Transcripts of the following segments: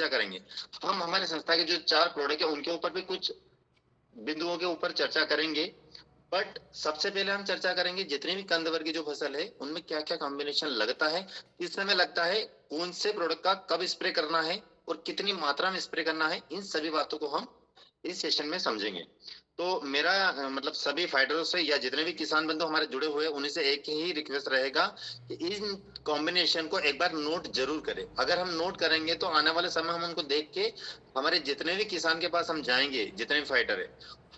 चर्चा करेंगे। हम हमारे संस्था के जो 4 प्रोडक्ट है उनके ऊपर भी कुछ बिंदुओं के ऊपर चर्चा करेंगे। बट सबसे पहले हम चर्चा करेंगे जितनी भी कंद वर्गीय जो फसल है उनमें क्या क्या कॉम्बिनेशन लगता है, किस समय लगता है, कौन से प्रोडक्ट का कब स्प्रे करना है और कितनी मात्रा में स्प्रे करना है, इन सभी बातों को हम इस सेशन में समझेंगे। तो मेरा मतलब सभी फाइटरों से या जितने भी किसान बंधु हमारे जुड़े हुए हैं उन्हीं से एक ही रिक्वेस्ट रहेगा कि इन कॉम्बिनेशन को एक बार नोट जरूर करें। अगर हम नोट करेंगे तो आने वाले समय हम उनको देख के हमारे जितने भी किसान के पास हम जाएंगे, जितने भी फाइटर है,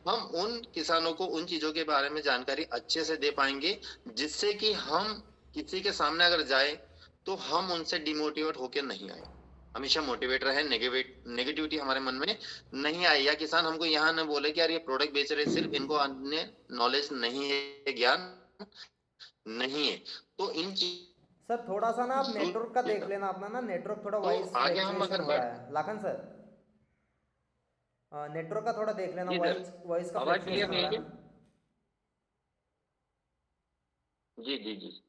हम उन किसानों को उन चीजों के बारे में जानकारी अच्छे से दे पाएंगे, जिससे कि हम किसी के सामने अगर जाए तो हम उनसे डिमोटिवेट होकर नहीं आए, हमेशा मोटिवेट रहे, नेगेटिविटी हमारे मन में नहीं आए, या किसान हमको यहाँ न बोले कि यार ये प्रोडक्ट बेच रहे सिर्फ इनको अन्य नॉलेज नहीं है, ज्ञान नहीं है। तो इन सर थोड़ा सा ना आप नेटवर्क का देख चीजों लेना अपना ना, नेटवर्क थोड़ा तो वॉइस आगे हम फ्लैक्चुएशन अगर हो बढ़। रहा है लाखन सर। नेटवर्क का थोड़ा देख लेना, जी सर, वॉइस वॉइस का आवाज क्लियर फ्लैक्चुएशन हो नहीं रहा है है क्या? ना। जी जी जी।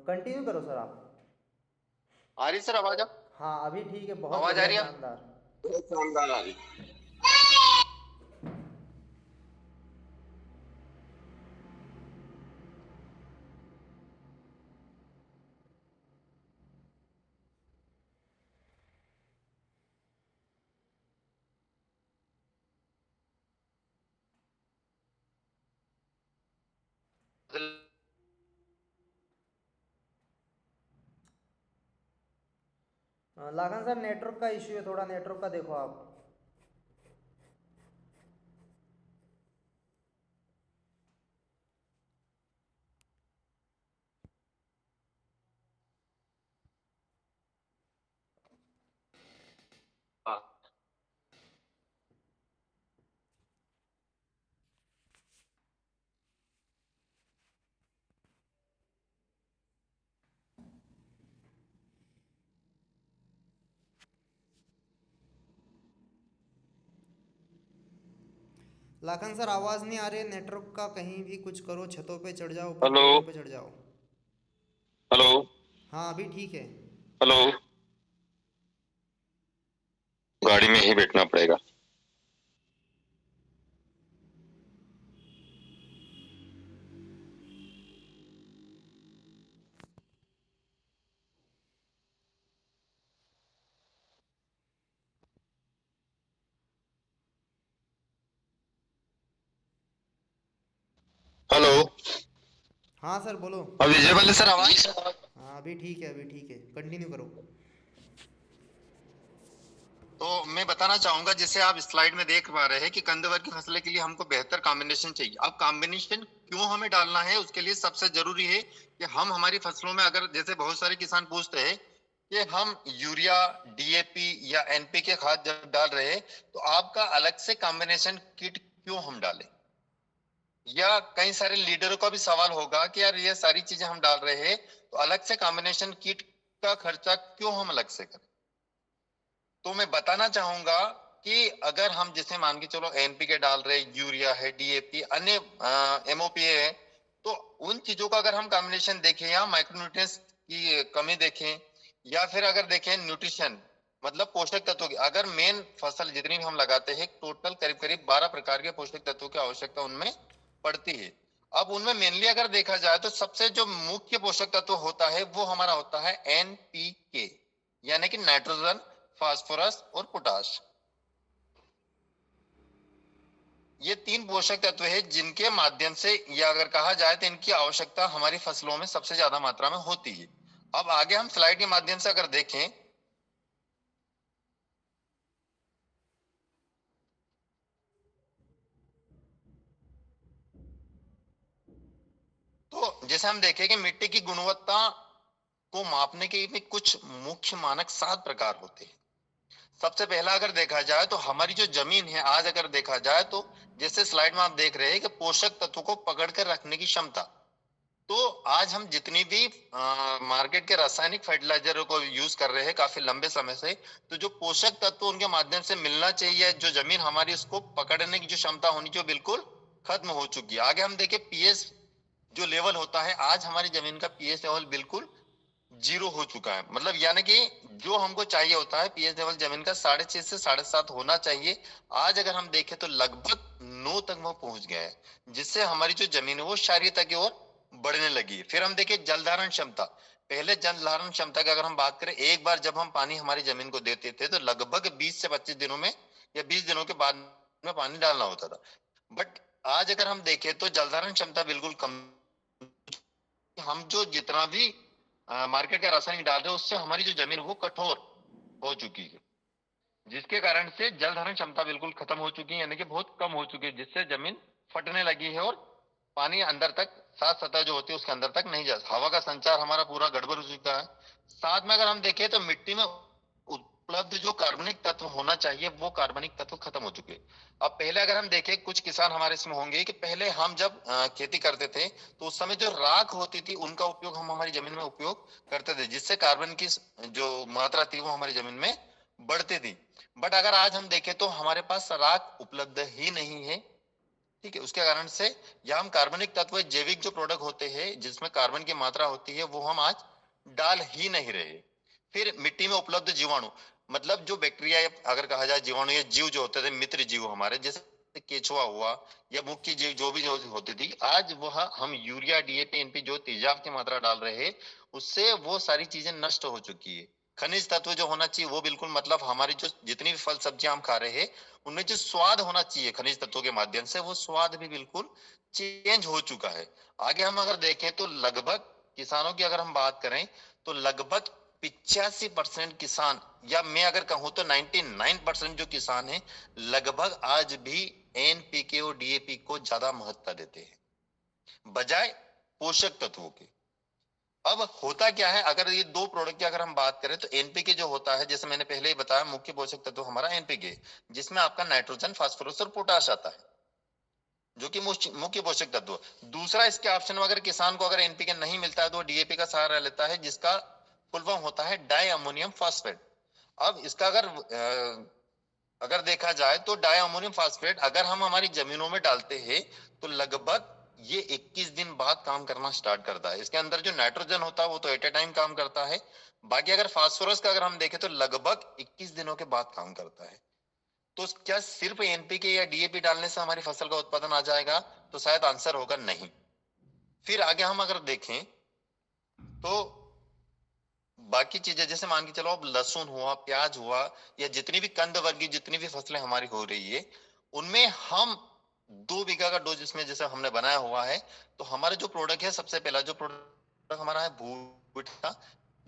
कंटिन्यू करो सर आप। आ रही सर आवाज? आप हाँ अभी ठीक है, बहुत आवाज आ बढ़िया रही है? शानदार। बहुत शानदार आ रही। लाखन सर नेटवर्क का इश्यू है, थोड़ा नेटवर्क का देखो आप। लाखन सर आवाज़ नहीं आ रही है नेटवर्क का, कहीं भी कुछ करो, छतों पे चढ़ जाओ, ऊपर हेलो पेड़ों पे चढ़ जाओ। हेलो हाँ अभी ठीक है। हेलो। गाड़ी में ही बैठना पड़ेगा। हेलो। हाँ सर बोलो। अब विजिबल है सर आवाज? हाँ अभी ठीक है, अभी ठीक है, कंटिन्यू करो। तो मैं बताना चाहूंगा, जैसे आप स्लाइड में देख पा रहे हैं कि कंदवर की फसल के लिए हमको बेहतर कॉम्बिनेशन चाहिए। अब कॉम्बिनेशन क्यों हमें डालना है, उसके लिए सबसे जरूरी है कि हम हमारी फसलों में, अगर जैसे बहुत सारे किसान पूछते हैं कि हम यूरिया, डीएपी या एनपीके खाद जब डाल रहे हैं तो आपका अलग से कॉम्बिनेशन किट क्यों हम डालें, या कई सारे लीडरों का भी सवाल होगा कि यार ये सारी चीजें हम डाल रहे हैं तो अलग से कॉम्बिनेशन किट का खर्चा क्यों हम अलग से करें। तो मैं बताना चाहूंगा कि अगर हम जैसे मान के चलो एनपीके डाल रहे, यूरिया है, डीएपी, अन्य एमओपीए है, तो उन चीजों का अगर हम कॉम्बिनेशन देखें या माइक्रोन्यूट्रिएंट्स की कमी देखें, या फिर अगर देखें न्यूट्रिशन मतलब पोषक तत्वों की, अगर मेन फसल जितनी भी हम लगाते हैं टोटल करीब करीब 12 प्रकार के पोषक तत्वों की आवश्यकता उनमें पड़ती है। अब उनमें मेनली अगर देखा जाए तो सबसे जो मुख्य पोषक तत्व होता है वो हमारा होता है एनपीके, यानी कि नाइट्रोजन, फास्फोरस और पोटाश। ये 3 पोषक तत्व है जिनके माध्यम से, या अगर कहा जाए तो इनकी आवश्यकता हमारी फसलों में सबसे ज्यादा मात्रा में होती है। अब आगे हम स्लाइड के माध्यम से अगर देखें तो जैसे हम देखें कि मिट्टी की गुणवत्ता को मापने के भी कुछ मुख्य मानक 7 प्रकार होते हैं। सबसे पहला अगर देखा जाए तो हमारी जो जमीन है, आज अगर देखा जाए तो जैसे स्लाइड में आप देख रहे हैं कि पोषक तत्वों को पकड़ कर रखने की क्षमता, तो आज हम जितनी भी मार्केट के रासायनिक फर्टिलाइजरों को यूज कर रहे हैं काफी लंबे समय से, तो जो पोषक तत्व उनके माध्यम से मिलना चाहिए, जो जमीन हमारी उसको पकड़ने की जो क्षमता होनी चाहिए, वो बिल्कुल खत्म हो चुकी है। आगे हम देखें पीएच जो लेवल होता है, आज हमारी जमीन का पीएच लेवल बिल्कुल जीरो हो चुका है। मतलब यानी कि जो हमको चाहिए होता है पीएच लेवल जमीन का 6.5 से 7.5 होना चाहिए, आज अगर हम देखें तो लगभग 9 तक वो पहुंच गया है, जिससे हमारी जो जमीन है वो क्षारीयता की ओर बढ़ने लगी है। फिर हम देखें जल धारण क्षमता। पहले जल धारण क्षमता की अगर हम बात करें, एक बार जब हम पानी हमारी जमीन को देते थे तो लगभग 20 से 25 दिनों में या 20 दिनों के बाद में पानी डालना होता था। बट आज अगर हम देखें तो जल धारण क्षमता बिल्कुल कम। हम जो जितना भी मार्केट का रासायनिक डाल रहे हैं, उससे हमारी जो जमीन वो कठोर हो चुकी है, जिसके कारण से जल धारण क्षमता बिल्कुल खत्म हो चुकी है, यानी कि बहुत कम हो चुकी है, जिससे जमीन फटने लगी है और पानी अंदर तक, सात सतह जो होती है उसके अंदर तक नहीं जा, हवा का संचार हमारा पूरा गड़बड़ हो चुका है। साथ में अगर हम देखें तो मिट्टी में उपलब्ध जो कार्बनिक तत्व होना चाहिए, वो कार्बनिक तत्व खत्म हो चुके हैं। अब पहले अगर हम देखें, कुछ किसान हमारे इसमें होंगे कि पहले हम जब खेती करते थे तो उस समय जो राख होती थी उनका उपयोग हम हमारी जमीन में उपयोग करते थे, जिससे कार्बन की जो मात्रा थी वो हमारी जमीन में बढ़ती थी। बट अगर आज हम देखें तो हमारे पास राख उपलब्ध ही नहीं है। ठीक है, उसके कारण से या हम कार्बनिक तत्व, जैविक जो प्रोडक्ट होते हैं जिसमें कार्बन की मात्रा होती है, वो हम आज डाल ही नहीं रहे। फिर मिट्टी में उपलब्ध जीवाणु, मतलब जो बैक्टीरिया, अगर कहा जाए जीवाणु या जीव जो होते थे, मित्र जीव हमारे, जैसे केचुआ हुआ या मुख्य जीव जो भी जो होती थी, आज वह हम यूरिया डीएपी एनपी जो तेजाब की मात्रा डाल रहे हैं, उससे वो सारी चीजें नष्ट हो चुकी है। खनिज तत्व जो होना चाहिए वो बिल्कुल, मतलब हमारी जो जितनी भी फल सब्जियां हम खा रहे हैं उनमें जो स्वाद होना चाहिए खनिज तत्वों के माध्यम से, वो स्वाद भी बिल्कुल चेंज हो चुका है। आगे हम अगर देखें तो लगभग किसानों की अगर हम बात करें तो लगभग 85% किसान, या मैं अगर कहूं तो 99% जो किसान हैं, लगभग आज भी एनपीके और डीएपी को ज्यादा महत्ता देते हैं बजाय पोषक तत्वों के। अब होता क्या है, अगर ये दो प्रोडक्ट की अगर हम बात करें तो एनपीके जो होता है, जैसे मैंने पहले ही बताया, मुख्य पोषक तत्व हमारा एनपीके, जिसमें आपका नाइट्रोजन, फास्फोरस और पोटाश आता है, जो कि मुख्य पोषक तत्व। दूसरा इसके ऑप्शन में अगर किसान को अगर एनपीके नहीं मिलता है तो डीएपी का सहारा लेता है, जिसका फुल फॉर्म होता है डाई अमोनियम फास्फेट। अब इसका अगर देखा जाए तो डाई अमोनियम फास्फेट अगर हम हमारी जमीनों में डालते हैं तो लगभग ये 21 दिन बाद काम करना स्टार्ट करता है। इसके अंदर जो नाइट्रोजन होता है वो तो एट ए टाइम काम करता है। बाकी अगर फास्फोरस का अगर हम देखें तो लगभग 21 दिनों के बाद काम करता है। तो क्या सिर्फ एनपीके या डीएपी डालने से हमारी फसल का उत्पादन आ जाएगा? तो शायद आंसर होगा नहीं। फिर आगे हम अगर देखें तो बाकी चीजें, जैसे मान के चलो अब लहसुन हुआ, प्याज हुआ, या जितनी भी कंद वर्गीय जितनी भी फसलें हमारी हो रही है, उनमें हम 2 बीघा का डोज इसमें जैसे हमने बनाया हुआ है, तो हमारा जो प्रोडक्ट है, सबसे पहला जो प्रोडक्ट हमारा है भूमिका,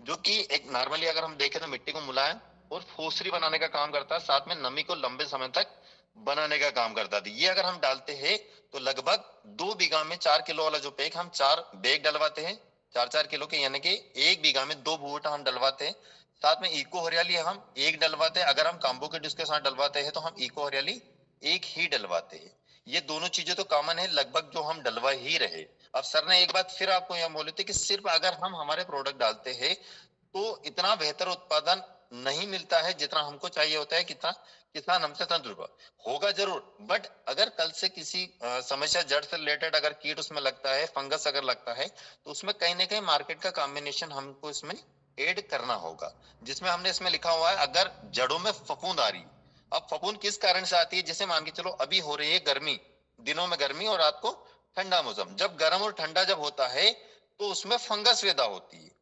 जो कि एक नॉर्मली अगर हम देखें तो मिट्टी को मुलायम और फोसरी बनाने का काम करता है, साथ में नमी को लंबे समय तक बनाने का काम करता है। ये अगर हम डालते हैं तो लगभग 2 बीघा में 4 किलो वाला जो पैक हम 4 बैग डलवाते हैं, 4-4 किलो के, यानी कि 1 बीघा में 2 भूटा हम डलवाते हैं। साथ में इको हरियाली हम एक डलवाते हैं। अगर हम काम्बो किट उसके साथ डलवाते हैं तो हम इको हरियाली एक ही डलवाते हैं। ये दोनों चीजें तो कॉमन है लगभग, जो हम डलवा ही रहे। अब सर ने एक बात फिर आपको यह बोली थी कि सिर्फ अगर हम हमारे प्रोडक्ट डालते हैं तो इतना बेहतर उत्पादन नहीं मिलता है जितना हमको चाहिए होता है। कितना किसान हमसे संतुष्ट होगा जरूर, बट अगर कल से किसी समस्या, जड़ से रिलेटेड अगर कीट उसमें लगता है, फंगस अगर लगता है, तो उसमें कहीं ना कहीं मार्केट का कॉम्बिनेशन हमको इसमें ऐड करना होगा, जिसमें हमने इसमें लिखा हुआ है अगर जड़ों में फफूंद आ रही। अब फफूंद किस कारण से आती है? जैसे मान के चलो अभी हो रही है गर्मी, दिनों में गर्मी और रात को ठंडा मौसम, जब गर्म और ठंडा जब होता है तो उसमें फंगस पैदा होती है।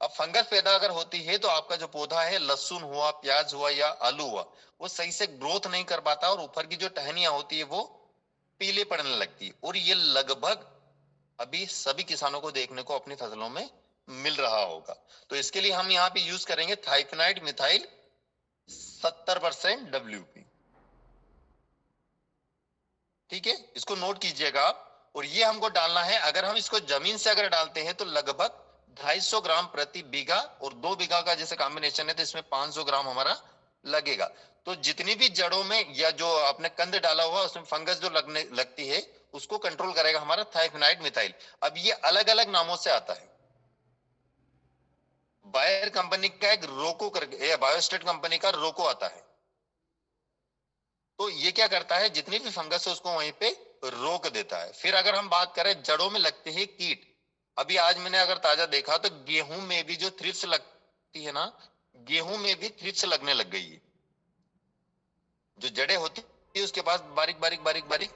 अब फंगस पैदा अगर होती है तो आपका जो पौधा है, लहसुन हुआ, प्याज हुआ या आलू हुआ, वो सही से ग्रोथ नहीं कर पाता और ऊपर की जो टहनियां होती है वो पीले पड़ने लगती है। और ये लगभग अभी सभी किसानों को देखने को अपनी फसलों में मिल रहा होगा। तो इसके लिए हम यहाँ पे यूज करेंगे थाइफेनाइड मिथाइल 70% WP। ठीक है, इसको नोट कीजिएगा आप। और ये हमको डालना है, अगर हम इसको जमीन से अगर डालते हैं तो लगभग 250 ग्राम प्रति बीघा, और 2 बीघा का जैसे कॉम्बिनेशन है तो इसमें 500 ग्राम हमारा लगेगा। तो जितनी भी जड़ों में या जो आपने कंद डाला हुआ उसमें फंगस जो लगती है उसको कंट्रोल करेगा हमारा थाइफेनाइड मिथाइल। अब ये अलग अलग नामों से आता है। बायर कंपनी का एक रोको करके, बायोस्टेट कंपनी का रोको आता है। तो ये क्या करता है, जितनी भी फंगस है उसको वहीं पे रोक देता है। फिर अगर हम बात करें जड़ों में लगते हैं कीट, अभी आज मैंने अगर ताजा देखा तो गेहूं में भी जो थ्रिप्स लगती है ना, गेहूं में भी थ्रिप्स लगने लग गई है। जो जड़ें होती है उसके पास बारीक बारीक बारीक बारीक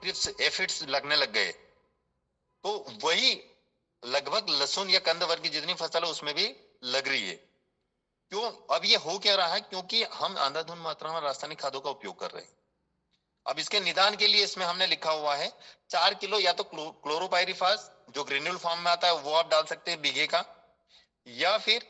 थ्रिप्स एफिड्स लगने लग गए। तो वही लगभग लहसुन या कंद वर्ग की जितनी फसल है उसमें भी लग रही है। क्यों? अब ये हो क्या रहा है, क्योंकि हम अंधाधुंध मात्रा में रासायनिक खादों का उपयोग कर रहे हैं। अब इसके निदान के लिए इसमें हमने लिखा हुआ है 4 किलो या तो क्लोरोपाइरिफास जो ग्रेन्यूल फॉर्म में आता है वो आप डाल सकते हैं बीघे का, या फिर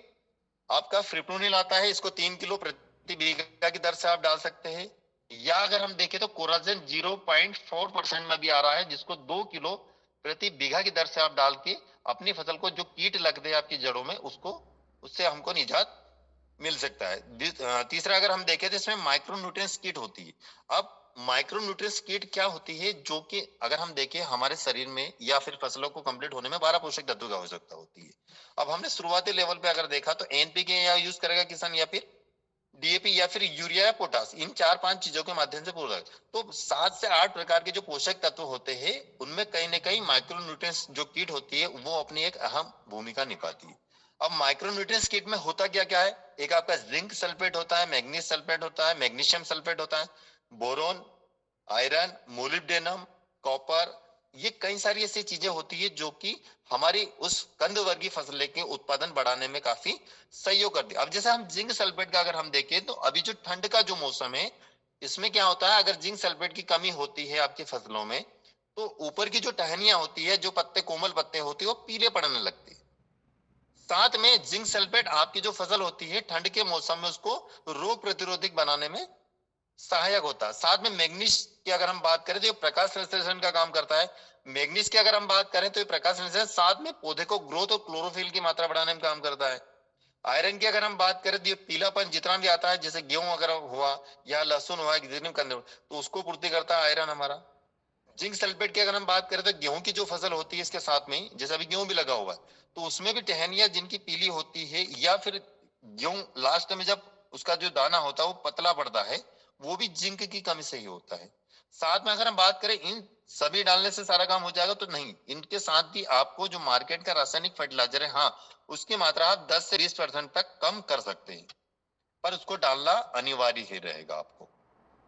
आपका फ्रिप्रोनिल आता है, इसको 3 किलो प्रति बीघा की दर से आप डाल सकते हैं। या अगर हम देखें तो कोराजेन 0.4% में भी आ रहा है, जिसको 2 किलो प्रति बीघा की दर से आप डाल के अपनी फसल को जो कीट लगते हैं आपकी जड़ों में उसको, उससे हमको निजात मिल सकता है। तीसरा अगर हम देखें तो इसमें माइक्रोन्यूट्रिएंट्स किट होती है। अब माइक्रोन्यूट्रिएंट्स किट क्या होती है, जो कि अगर हम देखें हमारे शरीर में या फिर फसलों को कंप्लीट होने में 12 पोषक तत्वों की आवश्यकता होती है। अब हमने शुरुआती लेवल पे अगर देखा तो एनपीके या यूज करेगा किसान, या फिर डीएपी या फिर यूरिया या पोटास, इन 4-5 चीजों के माध्यम से पूरा। तो 7 से 8 प्रकार के जो पोषक तत्व होते हैं उनमें कहीं ना कहीं माइक्रोन्यूट्रिएंट्स जो किट होती है वो अपनी एक अहम भूमिका निभाती है। अब माइक्रोन्यूट्रिएंट्स किट में होता क्या क्या है, एक आपका जिंक सल्फेट होता है, मैग्नीज सल्फेट होता है, मैग्नीशियम सल्फेट होता है, बोरोन, आयरन, मोलिब्डेनम, कॉपर, ये कई सारी ऐसी चीजें होती है जो कि हमारी उस कंद वर्गीय फसलें के उत्पादन बढ़ाने में काफी सहयोग करती है। अब जैसे हम जिंक सल्फेट का अगर हम देखें तो अभी जो ठंड का जो मौसम है इसमें क्या होता है, अगर जिंक सल्फेट की कमी होती है आपकी फसलों में तो ऊपर की जो टहनियां होती है, जो पत्ते कोमल पत्ते होते हैं वो पीले पड़ने लगते हैं। साथ में जिंक सल्फेट आपकी जो फसल होती है ठंड के मौसम में उसको रोग प्रतिरोधक बनाने में सहायक होता है। साथ में मैग्नीज की अगर हम बात करें तो ये प्रकाश संश्लेषण का काम करता है। मैग्नीज की अगर हम बात करें तो ये प्रकाश संश्लेषण साथ में पौधे को ग्रोथ और क्लोरोफिल की मात्रा बढ़ाने में काम करता है। आयरन की अगर हम बात करें तो ये पीलापन जितना भी आता है, जैसे गेहूं अगर हुआ या लहसुन हुआ तो उसको पूर्ति करता है आयरन हमारा। जिंक सल्फेट की अगर हम बात करें तो गेहूं की जो फसल होती है इसके साथ में, जैसे अभी गेहूं भी लगा हुआ है तो उसमें भी टहनियां जिनकी पीली होती है, या फिर गेहूं लास्ट में जब उसका जो दाना होता है वो पतला पड़ता है, वो भी जिंक की कमी से ही होता है। साथ में अगर हम बात करें इन सभी डालने से सारा काम हो जाएगा तो नहीं, इनके साथ भी आपको जो मार्केट का रासायनिक फर्टिलाइजर है, हाँ उसकी मात्रा आप 10 से 20% तक कम कर सकते हैं, पर उसको डालना अनिवार्य ही रहेगा आपको।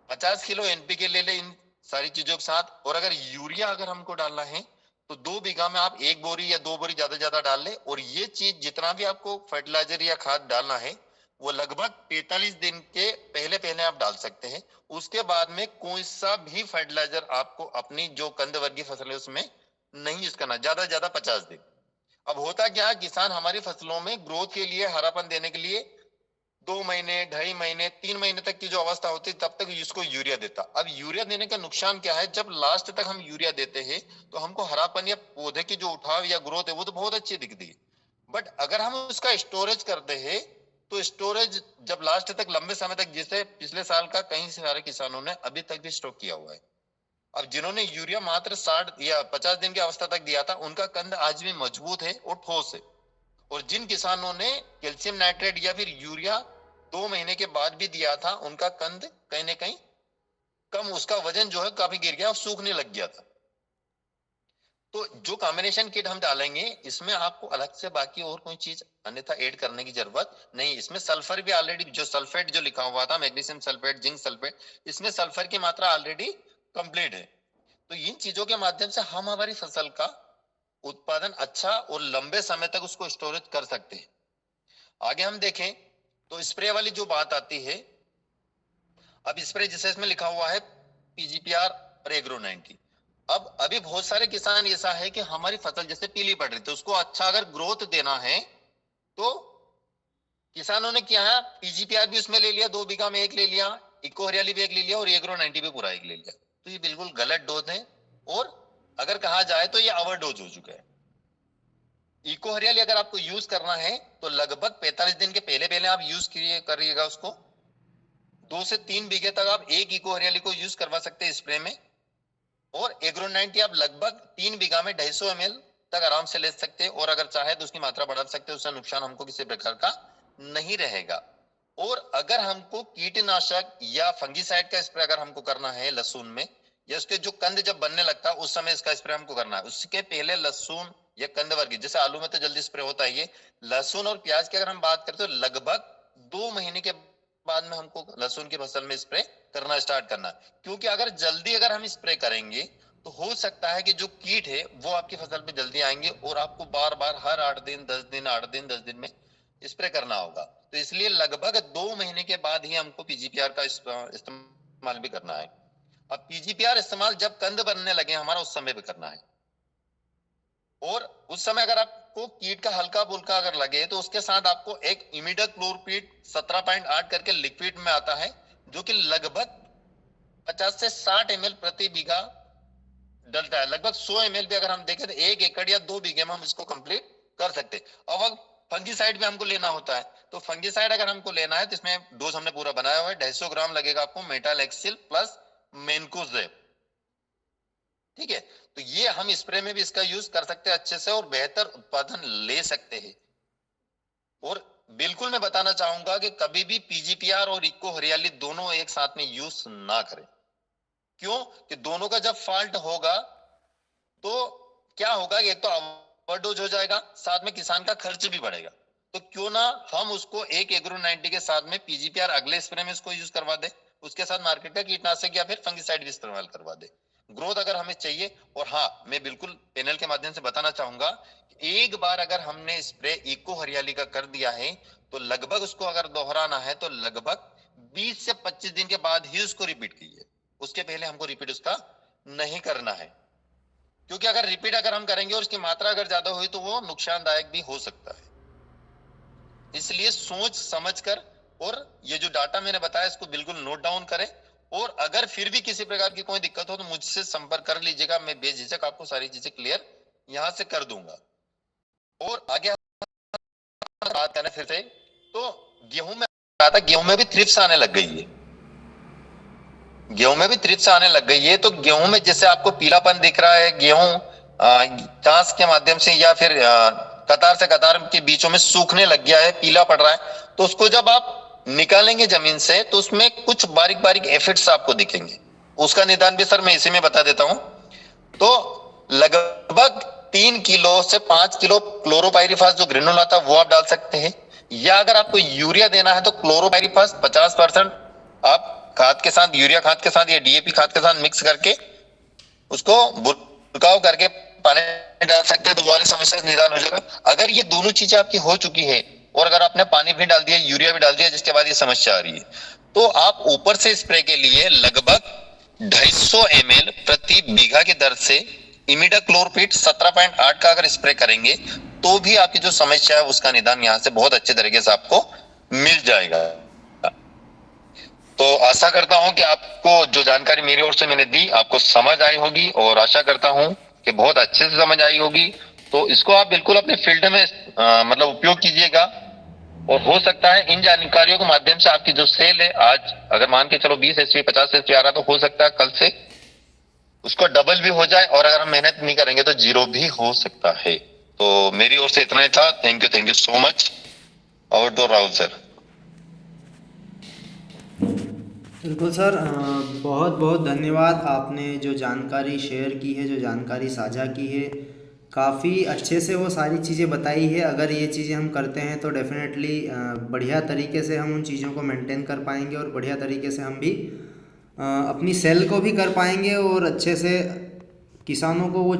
50 किलो एनपीके ले ले इन सारी चीजों के साथ, और अगर यूरिया अगर हमको डालना है तो 2 बीघा में आप 1 बोरी या 2 बोरी ज्यादा ज्यादा डाल ले। और ये चीज जितना भी आपको फर्टिलाइजर या खाद डालना है वो लगभग 45 दिन के पहले पहले आप डाल सकते हैं। उसके बाद में कोई सा भी फर्टिलाइजर आपको अपनी जो कंद वर्गीय फसल है उसमें नहीं यूज करना, ज्यादा ज्यादा 50 दिन। अब होता क्या है, किसान हमारी फसलों में ग्रोथ के लिए, हरापन देने के लिए 2 महीने, 2.5 महीने, 3 महीने तक की जो अवस्था होती है तब तक इसको यूरिया देता। अब यूरिया देने का नुकसान क्या है, जब लास्ट तक हम यूरिया देते हैं तो हमको हरापन या पौधे की जो उठाव या ग्रोथ है वो तो बहुत अच्छी दिखती है, बट अगर हम उसका स्टोरेज करते हैं तो स्टोरेज जब लास्ट तक लंबे समय तक, जैसे पिछले साल का कई सारे किसानों ने अभी तक भी स्टॉक किया हुआ है। अब जिन्होंने यूरिया मात्र 60 या 50 दिन की अवस्था तक दिया था उनका कंद आज भी मजबूत है और ठोस है। और जिन किसानों ने कैल्शियम नाइट्रेट या फिर यूरिया 2 महीने के बाद भी दिया था उनका कंद कहीं ना कहीं कम, उसका वजन जो है काफी गिर गया और सूखने लग गया था। तो जो कॉम्बिनेशन किट हम डालेंगे इसमें आपको अलग से बाकी और कोई चीज अन्यथा ऐड करने की जरूरत नहीं। इसमें सल्फर भी ऑलरेडी, जो सल्फेट जो लिखा हुआ था मैग्नीशियम सल्फेट, जिंक सल्फेट, इसमें सल्फर की मात्रा ऑलरेडी कंप्लीट है। तो इन चीजों के माध्यम से हम हमारी फसल का उत्पादन अच्छा और लंबे समय तक उसको स्टोरेज कर सकते हैं। आगे हम देखें तो स्प्रे वाली जो बात आती है, अब स्प्रे जैसे इसमें लिखा हुआ है पीजीपीआर और एग्रो 90। अब अभी बहुत सारे किसान ऐसा है कि हमारी फसल जैसे पीली पड़ रही थी, उसको अच्छा अगर ग्रोथ देना है तो किसानों ने क्या है, पीजीपीआर भी उसमें ले लिया, 2 बीघा में 1 ले लिया, इको हरियाली भी 1 ले लिया और एग्रो 90 भी पूरा 1 ले लिया। तो ये बिल्कुल गलत डोज है, और अगर कहा जाए तो ये ओवर डोज हो चुका है। इको हरियाली अगर आपको यूज करना है तो लगभग 45 दिन के पहले पहले आप यूज करिएगा उसको। 2 से 3 बीघे तक आप एक इको हरियाली को यूज करवा सकते हैं स्प्रे में, और एग्रो 90 आप लगभग 3 बीघा में 250 ml तक आराम से ले सकते हैं, और अगर चाहे तो उसकी मात्रा बढ़ा सकते हैं, उससे नुकसान हमको किसी प्रकार का नहीं रहेगा। और अगर हमको कीटनाशक या फंगीसाइड का स्प्रे अगर हमको करना है लहसुन में, या उसके जो कंद जब बनने लगता है उस समय इसका स्प्रे हमको करना है, उसके पहले लहसुन या कंद वर्गीय, जैसे आलू में तो जल्दी स्प्रे होता है, ये लहसुन और प्याज की अगर हम बात करें तो लगभग 2 महीने के बाद में हमको लहसुन की फसल में स्प्रे करना स्टार्ट करना है। क्योंकि अगर जल्दी अगर हम स्प्रे करेंगे तो हो सकता है कि जो कीट है वो आपकी फसल पे जल्दी आएंगे, और आपको बार बार हर 8 दिन 10 दिन 8 दिन 10 दिन में स्प्रे करना होगा। तो इसलिए लगभग 2 महीने के बाद ही हमको पीजीपीआर का इस्तेमाल भी करना है। अब पीजीपीआर इस्तेमाल जब कंद बनने लगे हमारा उस समय भी करना है, और उस समय अगर आपको कीट का हल्का फुल्का अगर लगे तो उसके साथ आपको एक इमिडाक्लोरप्रिड 17.8 करके लिक्विड में आता है, जो कि लगभग 50 से 60 ml प्रति बीघा डलता है। लगभग 100 ml भी अगर हम देखें तो 1 एकड़ या 2 बीघे में हम इसको कंप्लीट कर सकते हैं। अब फंगीसाइड भी हमको लेना होता है, तो फंगीसाइड अगर हमको लेना है तो इसमें डोज हमने पूरा बनाया हुआ है। 250 ग्राम लगेगा आपको मेटालेक्सिल प्लस मेनकोजेब, ठीक है। तो ये हम स्प्रे में भी इसका यूज कर सकते हैं अच्छे से, और बेहतर उत्पादन ले सकते हैं। और बिल्कुल मैं बताना चाहूंगा कि कभी भी पीजीपीआर और इको हरियाली दोनों एक साथ में यूज ना करें। क्यों? कि दोनों का जब फॉल्ट होगा तो क्या होगा, एक तो ओवरडोज हो जाएगा, साथ में किसान का खर्च भी बढ़ेगा। तो क्यों ना हम उसको एक एग्रो 90 के साथ में पीजीपीआर अगले स्प्रे में उसको यूज करवा दे, उसके साथ मार्केट का कीटनाशक या फिर फंगिसाइड भी इस्तेमाल करवा दे। ग्रोथ अगर हमें चाहिए, और हाँ मैं बिल्कुल पैनल के माध्यम से बताना चाहूंगा, एक बार अगर हमने स्प्रे इको हरियाली का कर दिया है तो लगभग उसको अगर दोहराना है तो लगभग 20 से 25 दिन के बाद ही उसको रिपीट कीजिए, उसके पहले हमको रिपीट उसका नहीं करना है। क्योंकि अगर रिपीट अगर हम करेंगे और उसकी मात्रा अगर ज्यादा हुई तो वो नुकसानदायक भी हो सकता है। इसलिए सोच समझ कर, और ये जो डाटा मैंने बताया इसको बिल्कुल नोट डाउन करें, और अगर फिर भी किसी प्रकार की कोई दिक्कत हो तो मुझसे संपर्क कर लीजिएगा, मैं बेझिझक आपको सारी चीजें क्लियर यहां से कर दूंगा। और आगे बात करें फिर से, तो गेहूं में कहा था, गेहूं में भी थ्रिप्स आने लग गई है, गेहूं में भी थ्रिप्स आने लग गई है। तो गेहूं में जैसे आपको पीलापन दिख रहा है, गेहूं चांस के माध्यम से या फिर कतार से कतार के बीचों में सूखने लग गया है, पीला पड़ रहा है, तो उसको जब आप निकालेंगे जमीन से तो उसमें कुछ बारीक बारीक एफिड्स आपको दिखेंगे। उसका निदान भी सर मैं इसी में बता देता हूं। तो लगभग 3 किलो से 5 किलो क्लोरोपाइरीफास जो ग्रेनुल आता है वो आप डाल सकते हैं, या अगर आपको यूरिया देना है तो क्लोरोपाइरीफास 50% आप खाद के साथ, यूरिया खाद के साथ या डीएपी खाद के साथ मिक्स करके उसको बुरकाव करके पानी डाल सकते हैं, तो वाली समस्या का निदान हो जाएगा। अगर ये दोनों चीजें आपकी हो चुकी है और अगर आपने पानी भी डाल दिया, यूरिया भी डाल दिया, जिसके बाद ये समस्या आ रही है, तो आप ऊपर से स्प्रे के लिए लगभग 250 ml प्रति बीघा की दर से इमिडाक्लोरप्रिड 17.8 का अगर स्प्रे करेंगे तो भी आपकी जो समस्या है उसका निदान यहाँ से बहुत अच्छे तरीके से आपको मिल जाएगा। तो आशा करता हूं कि आपको जो जानकारी मेरी ओर से मैंने दी आपको समझ आई होगी, और आशा करता हूं कि बहुत अच्छे से समझ आई होगी। तो इसको आप बिल्कुल अपने फील्ड में मतलब उपयोग कीजिएगा, और हो सकता है इन जानकारियों के माध्यम से आपकी जो सेल है, आज अगर मान के चलो 20 एचपी 50 एचपी आ रहा, तो हो सकता है कल से उसको डबल भी हो जाए, और अगर हम मेहनत नहीं करेंगे तो जीरो भी हो सकता है। तो मेरी ओर से इतना ही था। Thank you so much. और तो राहुल सर। बिल्कुल सर, बहुत बहुत धन्यवाद। आपने जो जानकारी शेयर की है, जो जानकारी साझा की है, काफ़ी अच्छे से वो सारी चीज़ें बताई है। अगर ये चीज़ें हम करते हैं तो डेफिनेटली बढ़िया तरीके से हम उन चीज़ों को मेंटेन कर पाएंगे, और बढ़िया तरीके से हम भी अपनी सेल को भी कर पाएंगे, और अच्छे से किसानों को वो